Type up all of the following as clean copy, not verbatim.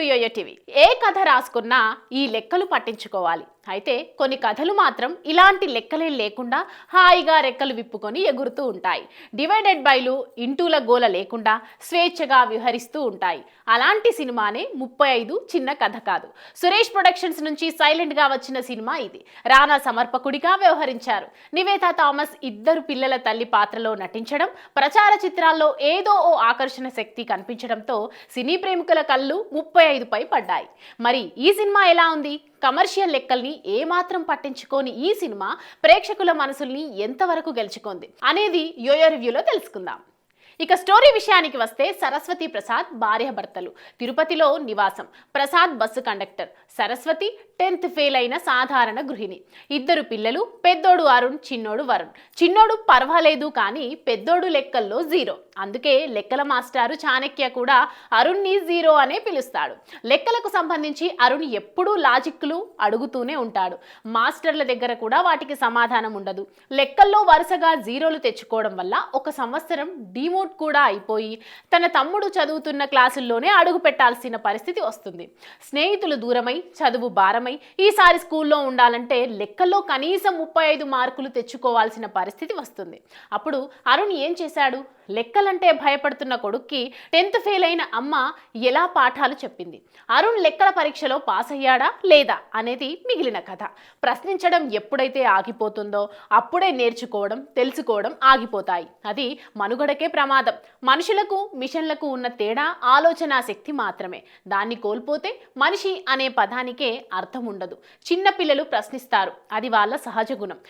To yo-yo TV. ఏ కథ రాసుకున్నా ఈ లెక్కలు పట్టించుకోవాలి. అయితే కొన్ని కథలు మాత్రం ఇలాంటి లెక్కలే లేకుండా హాయిగా రెక్కలు విప్పుకొని ఎగురుతూ ఉంటాయి. డివైడెడ్ బైలు, ఇంటూల గోల లేకుండా స్వేచ్ఛగా విహరిస్తూ ఉంటాయి. అలాంటి సినిమానే 35 చిన్న కథ కాదు. సురేష్ ప్రొడక్షన్స్ నుంచి సైలెంట్గా వచ్చిన సినిమా ఇది. రానా సమర్పకుడిగా వ్యవహరించారు. నివేతా థామస్ ఇద్దరు పిల్లల తల్లి పాత్రలో నటించడం, ప్రచార చిత్రాల్లో ఏదో ఓ ఆకర్షణ శక్తి కనిపించడంతో సినీ ప్రేమికుల కళ్ళు 35 పై పడ్డాయి. మరి ఈ సినిమా ఎలా ఉంది? కమర్షియల్ లెక్కల్ని ఏమాత్రం పట్టించుకోని ఈ సినిమా ప్రేక్షకుల మనసుల్ని ఎంతవరకు గెలుచుకుంది అనేది యోయో రివ్యూలో తెలుసుకుందాం. ఇక స్టోరీ విషయానికి వస్తే, సరస్వతి ప్రసాద్ భార్యాభర్తలు, తిరుపతిలో నివాసం. Prasad bus conductor, Saraswati 10th fail అయిన సాధారణ గృహిణి. ఇద్దరు పిల్లలు, పెద్దోడు అరుణ్, చిన్నోడు వరుణ్. చిన్నోడు పర్వాలేదు కానీ పెద్దోడు లెక్కల్లో 0. అందుకే లెక్కల మాస్టారు చాణక్య కూడా అరుణ్ని 0 అనే పిలుస్తాడు. లెక్కలకు సంబంధించి అరుణ్ ఎప్పుడూ లాజిక్లు అడుగుతూనే ఉంటాడు. మాస్టర్ల దగ్గర కూడా వాటికి సమాధానం ఉండదు. లెక్కల్లో వరుసగా 0లు తెచ్చుకోవడం వల్ల ఒక సంవత్సరం డిమోట్ కూడా అయిపోయి తన తమ్ముడు చదువుతున్న క్లాసుల్లోనే అడుగు పెట్టాల్సిన పరిస్థితి వస్తుంది. స్నేహితులు దూరమై, చదువు భారమై ఈసారి స్కూల్లో ఉండాలంటే లెక్కల్లో కనీసం 35 మార్కులు తెచ్చుకోవాల్సిన పరిస్థితి వస్తుంది. అప్పుడు అరుణ్ ఏం చేశాడు? లెక్కలంటే భయపడుతున్న కొడుక్కి 10th ఫెయిల్ అయిన అమ్మ ఎలా పాఠాలు చెప్పింది? అరుణ్ లెక్కల పరీక్షలో పాస్ అయ్యాడా లేదా అనేది మిగిలిన కథ. ప్రశ్నించడం ఎప్పుడైతే ఆగిపోతుందో అప్పుడే నేర్చుకోవడం, తెలుసుకోవడం ఆగిపోతాయి. అది మనుగడకే ప్రమాదం. మనుషులకు మిషన్లకు ఉన్న తేడా ఆలోచన శక్తి మాత్రమే. దాన్ని కోల్పోతే మనిషి అనే పదానికే అర్థం ఉండదు. చిన్న పిల్లలు ప్రశ్నిస్తారు, అది వాళ్ళ సహజ గుణం.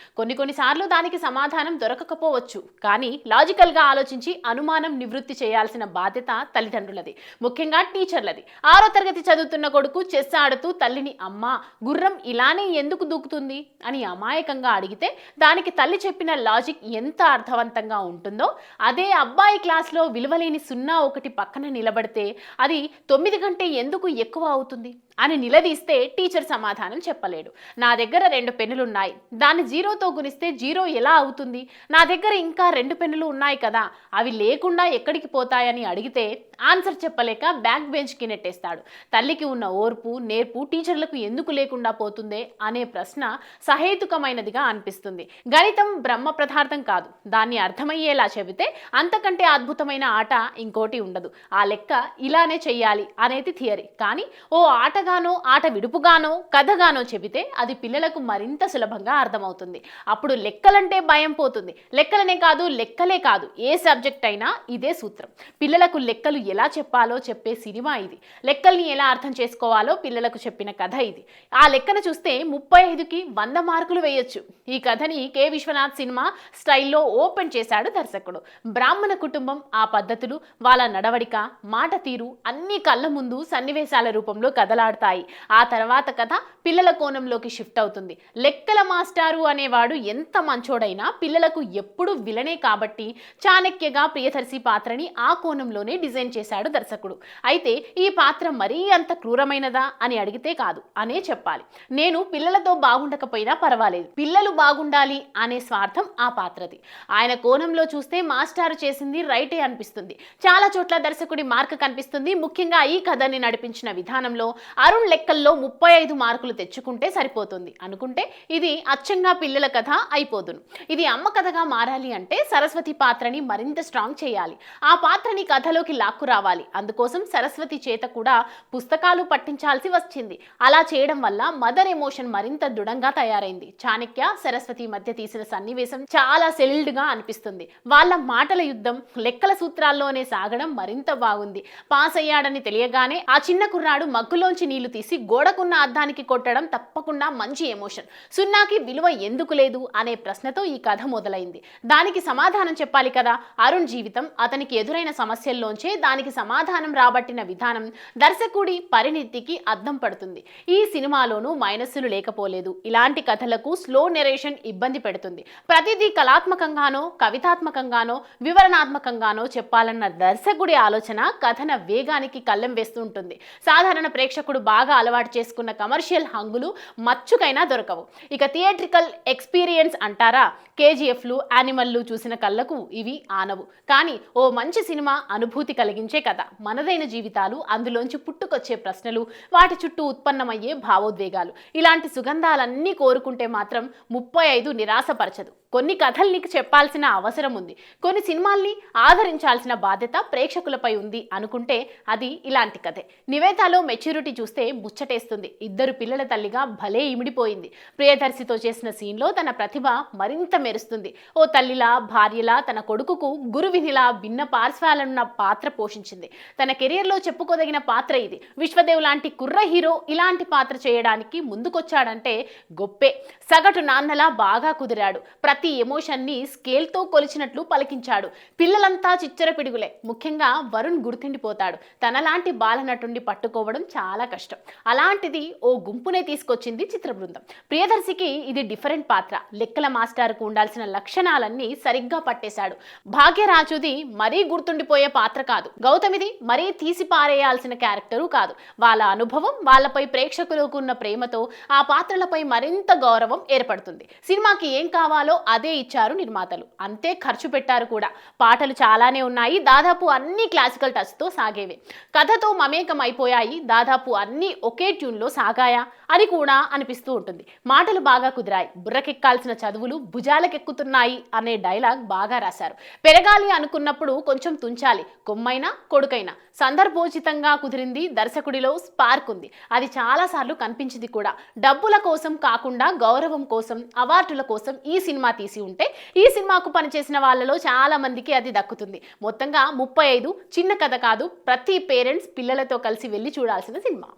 కొన్నిసార్లు దానికి సమాధానం దొరకకపోవచ్చు, కానీ లాజికల్గా ఆలోచించి అనుమానం నివృత్తి చేయాల్సిన బాధ్యత తల్లిదండ్రులది, ముఖ్యంగా టీచర్లది. 6వ తరగతి చదువుతున్న కొడుకు చెస్ ఆడుతూ తల్లిని, అమ్మా గుర్రం ఇలానే ఎందుకు దూకుతుంది అని అమాయకంగా అడిగితే దానికి తల్లి చెప్పిన లాజిక్ ఎంత అర్థవంతంగా ఉంటుందో, అదే అబ్బాయి క్లాస్లో విలువలేని 0, 1 పక్కన నిలబడితే అది 9 కంటే ఎందుకు ఎక్కువ అవుతుంది అని నిలదీస్తే టీచర్ సమాధానం చెప్పలేడు. నా దగ్గర 2 పెన్నులున్నాయి, దాన్ని 0తో గుణిస్తే 0 ఎలా అవుతుంది? నా దగ్గర ఇంకా 2 పెన్నులు ఉన్నాయి కదా, అవి లేకుండా ఎక్కడికి పోతాయని అడిగితే ఆన్సర్ చెప్పలేక బ్యాక్ బెంచ్కి నెట్టేస్తాడు. తల్లికి ఉన్న ఓర్పు, నేర్పు టీచర్లకు ఎందుకు లేకుండా పోతుందే అనే ప్రశ్న సహేతుకమైనదిగా అనిపిస్తుంది. గణితం బ్రహ్మ పదార్థం కాదు, దాన్ని అర్థమయ్యేలా చెబితే అంతకంటే అద్భుతమైన ఆట ఇంకోటి ఉండదు. ఆ లెక్క ఇలానే చెయ్యాలి అనేది థియరీ. కానీ ఓ ఆటగానో, ఆట విడుపుగానో, కథగానో చెబితే అది పిల్లలకు మరింత సులభంగా అర్థమవుతుంది. అప్పుడు లెక్కలంటే భయం పోతుంది. లెక్కలనే కాదు, లెక్కలే కాదు, ఏ సబ్జెక్ట్ అయినా ఇదే సూత్రం. పిల్లలకు లెక్కలు ఎలా చెప్పాలో చెప్పే సినిమా ఇది. లెక్కల్ని ఎలా అర్థం చేసుకోవాలో పిల్లలకు చెప్పిన కథ ఇది. ఆ లెక్కను చూస్తే 35కి 100 మార్కులు వేయొచ్చు. ఈ కథని కె విశ్వనాథ్ సినిమా స్టైల్లో ఓపెన్ చేశాడు దర్శకుడు. బ్రాహ్మణ కుటుంబం, ఆ పద్ధతులు, వాళ్ళ నడవడిక, మాట తీరు అన్ని కళ్ళ ముందు సన్నివేశాల రూపంలో కదలాడతాయి. ఆ తర్వాత కథ పిల్లల కోణంలోకి షిఫ్ట్ అవుతుంది. లెక్కల మాస్టారు అనేవాడు ఎంత మంచోడైనా పిల్లలకు ఎప్పుడు విలనే కాబట్టి చాణక్యగా ప్రియదర్శి పాత్రని ఆ కోణంలోనే డిజైన్ చేశాడు దర్శకుడు. అయితే ఈ పాత్ర మరీ అంత క్రూరమైనదా అని అడిగితే కాదు అనే చెప్పాలి. నేను పిల్లలతో బాగుండకపోయినా పర్వాలేదు, పిల్లలు బాగుండాలి అనే స్వార్థం ఆ పాత్రది. ఆయన కోణంలో చూస్తే మాస్టారు చేసింది రైటే అనిపిస్తుంది. చాలా చోట్ల దర్శకుడి మార్క్ కనిపిస్తుంది. ముఖ్యంగా ఈ కథని నడిపించిన విధానంలో అరుణ్ లెక్కల్లో 35 మార్కులు తెచ్చుకుంటే సరిపోతుంది అనుకుంటే ఇది అచ్చంగా పిల్లల కథ అయిపోదును. ఇది అమ్మ కథగా మారాలి అంటే సరస్వతి పాత్రని మరింత స్ట్రాంగ్ చేయాలి. ఆ పాత్రని కథలోకి లాక్కు రావాలి. అందుకోసం సరస్వతి చేత కూడా పుస్తకాలు పట్టించాల్సి వచ్చింది. అలా చేయడం వల్ల మదర్ ఎమోషన్ మరింత దృఢంగా తయారైంది. చాణక్య, సరస్వతి మధ్య తీసిన సన్నివేశం చాలా సెల్డ్ గా అనిపిస్తుంది. వాళ్ళ మాటల యుద్ధం లెక్కల సూత్రాల్లోనే సాగడం మరింత బాగుంది. పాస్ అయ్యాడని తెలియగానే ఆ చిన్న కుర్రాడు మగ్గులోంచి నీళ్లు తీసి గోడకున్న అద్దానికి కొట్టడం తప్పకుండా మంచి ఎమోషన్. 0కి విలువ ఎందుకు లేదు అనే ప్రశ్నతో ఈ కథ మొదలైంది. దానికి సమాధానం చెప్పాలి కదా. అరుణ్ జీవితం, అతనికి ఎదురైన సమస్యల్లోంచే దానికి సమాధానం రాబట్టిన విధానం దర్శకుడి పరిణితికి అద్దం పడుతుంది. ఈ సినిమాలోనూ మైనస్సులు లేకపోలేదు. ఇలాంటి కథలకు స్లో నెరేషన్ ఇబ్బంది పెడుతుంది. ప్రతిదీ కళాత్మకంగానో, కవితాత్మకంగానో, వివరణాత్మకంగానో చెప్పాలన్న దర్శకుడి ఆలోచన కథన వేగానికి కళ్ళెం వేస్తూ ఉంటుంది. సాధారణ ప్రేక్షకుడు బాగా అలవాటు చేసుకున్న కమర్షియల్ హంగులు మచ్చుకైనా దొరకవు. ఇక థియేట్రికల్ ఎక్స్పీరియన్స్ అంటారా, కేజీఎఫ్లు, యానిమల్లు చూసిన కళ్ళకు ఇవి ఆనవు. కానీ ఓ మంచి సినిమా అనుభూతి కలిగించే కథ, మనదైన జీవితాలు, అందులోంచి పుట్టుకొచ్చే ప్రశ్నలు, వాటి చుట్టూ ఉత్పన్నమయ్యే భావోద్వేగాలు, ఇలాంటి సుగంధాలన్నీ కోరుకుంటే మాత్రం 35 నిరాశపరచదు. కొన్ని కథలు నీకు చెప్పాల్సిన అవసరం ఉంది, కొన్ని సినిమాల్ని ఆదరించాల్సిన బాధ్యత ప్రేక్షకులపై ఉంది అనుకుంటే అది ఇలాంటి కథే. నివేతాలో మెచ్యూరిటీ చూస్తే ముచ్చటేస్తుంది. ఇద్దరు పిల్లల తల్లిగా భలే ఇమిడిపోయింది. ప్రియదర్శితో చేసిన సీన్లో తన ప్రతిభ మరింత మెరుస్తుంది. ఓ తల్లిలా, భార్యలా, తన కొడుకుకు గురువినిలా భిన్న పార్శ్వాలన్న పాత్ర పోషించింది. తన కెరియర్లో చెప్పుకోదగిన పాత్ర ఇది. విశ్వదేవ్ లాంటి కుర్ర హీరో ఇలాంటి పాత్ర చేయడానికి ముందుకొచ్చాడంటే గొప్పే. సగటు నాన్నలా బాగా కుదిరాడు. ప్రతి ఎమోషన్ని స్కేల్తో కొలిచినట్లు పలికించాడు. పిల్లలంతా చిచ్చర పిడుగులే. ముఖ్యంగా వరుణ్ గుర్తుండిపోతాడు. తనలాంటి బాలనటుడిని పట్టుకోవడం చాలా కష్టం. అలాంటిది ఓ గుంపునే తీసుకొచ్చింది చిత్ర బృందం. ప్రియదర్శికి ఇది డిఫరెంట్ పాత్ర. లెక్కల మాస్టర్కు ఉండాల్సిన లక్షణాలన్నీ సరిగ్గా పట్టేశాడు. భాగ్యరాజుది మరీ గుర్తుండిపోయే పాత్ర కాదు, గౌతమిది మరీ తీసి పారేయాల్సిన క్యారెక్టరు కాదు. వాళ్ళ అనుభవం, వాళ్ళపై ప్రేక్షకులకు ఉన్న ప్రేమతో ఆ పాత్రలపై మరింత గౌరవం ఏర్పడుతుంది. సినిమాకి ఏం కావాలో అదే ఇచ్చారు నిర్మాతలు, అంతే ఖర్చు పెట్టారు కూడా. పాటలు చాలానే ఉన్నాయి, దాదాపు అన్ని క్లాసికల్ టచ్తో సాగేవే. కథతో మమేకం అయిపోయాయి, దాదాపు అన్ని ఒకే ట్యూన్లో సాగాయా అని కూడా అనిపిస్తూ ఉంటుంది. మాటలు బాగా కుదిరాయి. బుర్రకెక్కాల్సిన చదువులు భుజాలకెక్కుతున్నాయి అనే డైలాగ్ బాగా రాశారు. పెరగాలి అనుకున్నప్పుడు కొంచెం తుంచాలి. కొమ్మైనా కొడుకైనా సందర్భోచితంగా కుదిరింది. దర్శకుడిలో స్పార్క్ ఉంది, అది చాలాసార్లు కనిపించింది కూడా. డబ్బుల కోసం కాకుండా గౌరవం కోసం, అవార్డుల కోసం ఈ సినిమా తీసి ఉంటే ఈ సినిమాకు పనిచేసిన వాళ్ళలో చాలా మందికి అది దక్కుతుంది. మొత్తంగా 35 చిన్న కథ కాదు, ప్రతి పేరెంట్స్ పిల్లలతో కలిసి వెళ్ళి చూడాల్సిన సినిమా.